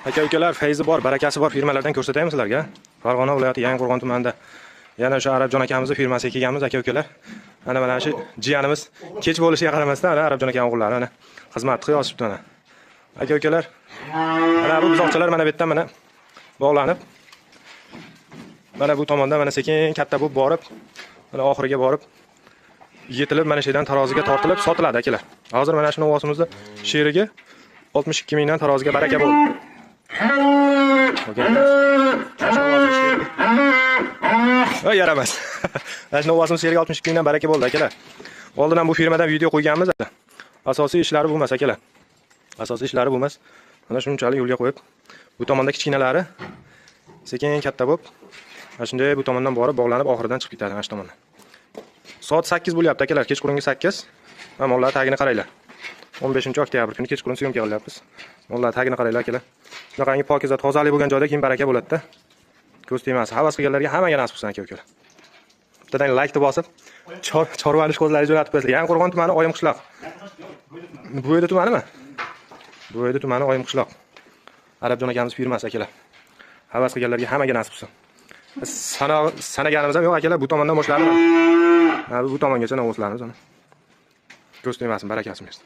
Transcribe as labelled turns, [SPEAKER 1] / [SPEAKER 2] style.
[SPEAKER 1] Aka-ukalar, fayzi bor, barakasi bor firmalardan ko'rsataymi sizlarga? Farg'ona viloyati Yangiqo'rg'on tumanida yana o'sha Arabjon akamizning firmasiga kelganmiz, aka-ukalar. Mana shu jiyanimiz kech bo'lishiga qaramasdan Arabjon aka o'g'illari mana xizmat qilib yotibdi mana. Aka-ukalar, mana bu buzoqchalar mana bu yerdan mana bog'lanib, mana bu tomondan mana sekin katta bo'lib borib, mana oxiriga borib yetilib mana shedan taroziga tortilib sotiladi akalar. Hozir mana shu novosimizda sheriga 62 mingdan taroziga baraka bo'ldi. Voy yaramas. Mana novosimiz sheriga 62 mingdan baraka bo'ldi akalar. Oldin ham bu firmadan video qo'yganmiz. Asosiy ishlari bu emas akalar. Asosiy ishlari bu emas. Mana shunchalik yo'lga qo'yib, bu tomonda kichkinalari sekin katta bo'lib, mana shunday bu tomondan borib bog'lanib oxiridan chiqib ketadi mana shu tomondan. Soat 8 bo'lyapti akalar, kechqurungi 8. Va mollar tagini qaranglar. 15-oktyabr kuni kechqurun syomka qilyapmiz. Mollar tagini qaranglar akalar. Shunaqangi pokiza, tozalik bo'lgan joyda keyin baraka bo'ladi-da. Ko'z tegmasi. Havas qilganlarga hammaga nasib qilsin aka-ukalar. Bittadan like bosib, chorvani ko'zlari jo'natib qo'yasizlar. Yangiqo'rg'on tumani Oyim qishloq. Bu yerda tumanimi? Bu yerda tumani Oyim qishloq. Arabjon akamiz firmasi akalar. Havas qilganlarga hammaga nasib qilsin. Sanaganimiz ham yo'q akalar, bu tomondan boshlanadi. Bu tomongacha novoslarimiz ana. Ko'z tegmasin, barakasi bersin.